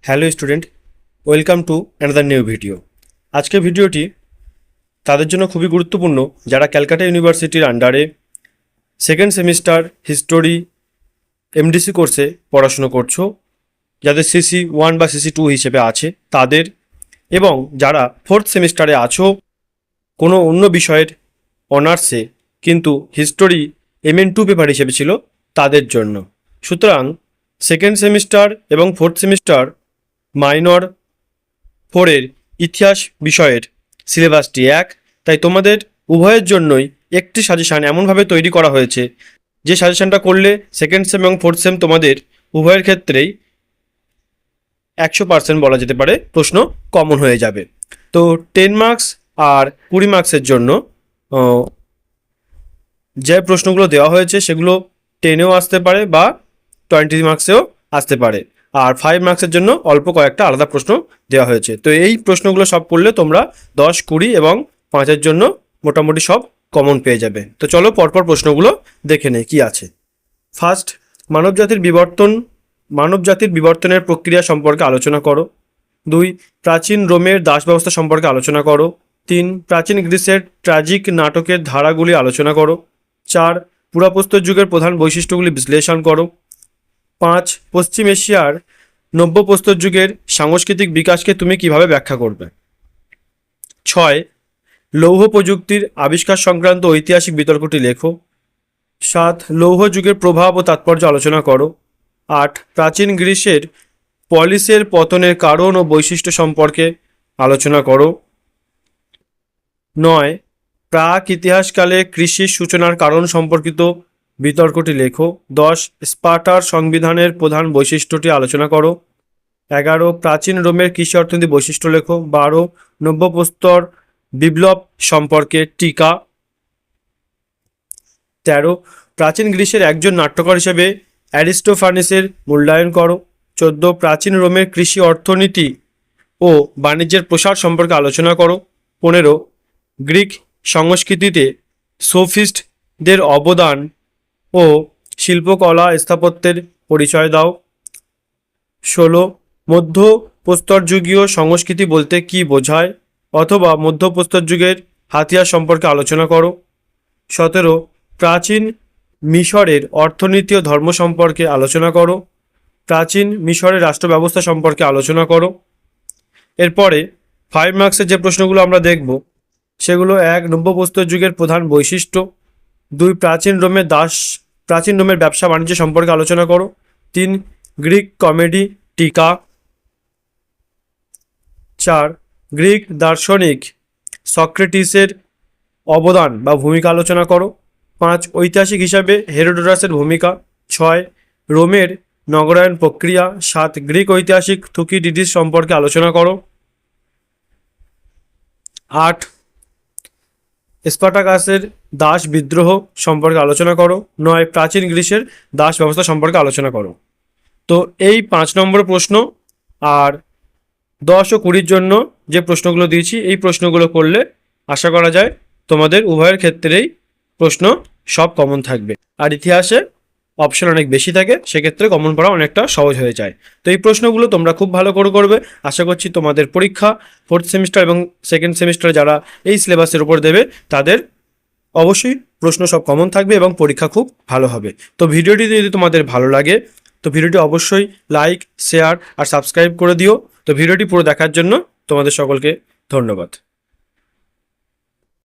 Hello student, welcome to another new video. আজকের ভিডিওটি তাদের জন্য খুবই গুরুত্বপূর্ণ যারা ক্যালকাটা ইউনিভার্সিটির আন্ডারে সেকেন্ড সেমিস্টার হিস্টোরি এমডিসি কোর্সে পড়াশুনো করছো, যাদের সিসি 1 বা সিসি 2 হিসেবে আছে তাদের, এবং যারা ফোর্থ সেমিস্টারে আছো কোনো অন্য বিষয়ের অনার্সে কিন্তু হিস্টোরি MN2 পেপার হিসেবে ছিল তাদের জন্য। সুতরাং সেকেন্ড সেমিস্টার এবং ফোর্থ সেমিস্টার মাইনর 4-এর ইতিহাস বিষয়ের সিলেবাসটি এক, তাই তোমাদের উভয়ের জন্যই একটি সাজেশান এমনভাবে তৈরি করা হয়েছে যে সাজেশানটা করলে সেকেন্ড সেম এবং ফোর্থ সেম তোমাদের উভয়ের ক্ষেত্রেই 100% বলা যেতে পারে প্রশ্ন কমন হয়ে যাবে। তো 10 মার্কস আর 20 মার্কসের জন্য যে প্রশ্নগুলো দেওয়া হয়েছে সেগুলো 10-এও আসতে পারে বা 20 মার্কসেও আসতে পারে, আর 5 মার্কসের জন্য অল্প কয়েকটা আলাদা প্রশ্ন দেওয়া হয়েছে। তো এই প্রশ্নগুলো সব করলে তোমরা 10, 20 এবং 5-এর জন্য মোটামুটি সব কমন পেয়ে যাবে। তো চলো পরপর প্রশ্নগুলো দেখে নেই কি আছে। ফার্স্ট, মানবজাতির বিবর্তনের প্রক্রিয়া সম্পর্কে আলোচনা করো। 2, প্রাচীন রোমের দাস ব্যবস্থা সম্পর্কে আলোচনা করো। 3, প্রাচীন গ্রিসের ট্র্যাজিক নাটকের ধারাগুলি আলোচনা করো। 4, পুরাপ্রস্তর যুগের প্রধান বৈশিষ্ট্যগুলি বিশ্লেষণ করো। 5, পশ্চিম এশিয়ার নব্যপ্রস্তর যুগের সাংস্কৃতিক বিকাশকে তুমি কিভাবে ব্যাখ্যা করবে। 6, লৌহ প্রযুক্তির আবিষ্কার সংক্রান্ত ঐতিহাসিক বিতর্কটি লেখো। 7, লৌহ যুগের প্রভাব ও তাৎপর্য আলোচনা করো। 8, প্রাচীন গ্রিসের পলিসের পতনের কারণ ও বৈশিষ্ট্য সম্পর্কে আলোচনা করো। 9, প্রাক ইতিহাসকালে কৃষির সূচনার কারণ সম্পর্কিত বিতর্কটি লেখো। 10, স্পার্টার সংবিধানের প্রধান বৈশিষ্ট্যটি আলোচনা করো। 11, প্রাচীন রোমের কৃষি অর্থনীতি বৈশিষ্ট্য লেখো। 12, নব্যপ্রস্তর বিপ্লব সম্পর্কে টিকা। 13, প্রাচীন গ্রিসের একজন নাট্যকার হিসেবে অ্যারিস্টোফানিসের মূল্যায়ন করো। 14, প্রাচীন রোমের কৃষি অর্থনীতি ও বাণিজ্যের প্রসার সম্পর্কে আলোচনা করো। 15, গ্রিক সংস্কৃতিতে সোফিস্টদের অবদান ও শিল্পকলা স্থাপত্যের পরিচয় দাও। 16, মধ্যপ্রস্তরযুগীয় সংস্কৃতি বলতে কী বোঝায় অথবা মধ্যপ্রস্তর যুগের হাতিয়ার সম্পর্কে আলোচনা করো। 17, প্রাচীন মিশরের অর্থনীতি ও ধর্ম সম্পর্কে আলোচনা করো। প্রাচীন মিশরের রাষ্ট্র ব্যবস্থা সম্পর্কে আলোচনা করো। এরপরে 5 মার্কসের যে প্রশ্নগুলো আমরা দেখব সেগুলো: 1, নব্যপ্রস্তর যুগের প্রধান বৈশিষ্ট্য। 2, প্রাচীন রোমের ব্যবসা বাণিজ্য সম্পর্কে আলোচনা করো। 3, গ্রিক কমেডি টিকা। 4, গ্রিক দার্শনিক সক্রেটিসের অবদান বা ভূমিকা আলোচনা করো। 5, ঐতিহাসিক হিসাবে হেরোডোটাসের ভূমিকা। 6, রোমের নগরায়ণ প্রক্রিয়া। 7, গ্রিক ঐতিহাসিক থুকিডিডিস সম্পর্কে আলোচনা করো। 8, স্পার্টাকাসের দাস বিদ্রোহ সম্পর্কে আলোচনা করো। 9, প্রাচীন গ্রিসের দাস ব্যবস্থা সম্পর্কে আলোচনা করো। তো এই 5 নম্বর প্রশ্ন আর 10 ও 20-র জন্য যে প্রশ্নগুলো দিয়েছি এই প্রশ্নগুলো করলে আশা করা যায় তোমাদের উভয়ের ক্ষেত্রেই প্রশ্ন সব কমন থাকবে। আর ইতিহাসে অপশন অনেক বেশি থাকে, সেক্ষেত্রে কমন পড়া অনেকটা সহজ হয়ে যায়। তো এই প্রশ্নগুলো তোমরা খুব ভালো করে করবে। আশা করছি তোমাদের পরীক্ষা ফোর্থ সেমিস্টার এবং সেকেন্ড সেমিস্টার যারা এই সিলেবাসের উপর দেবে তাদের অবশ্যই প্রশ্ন সব কমন থাকবে এবং পরীক্ষা খুব ভালো হবে। তো ভিডিওটি যদি তোমাদের ভালো লাগে তো ভিডিওটি অবশ্যই লাইক, শেয়ার আর সাবস্ক্রাইব করে দিও। তো ভিডিওটি পুরো দেখার জন্য তোমাদের সকলকে ধন্যবাদ।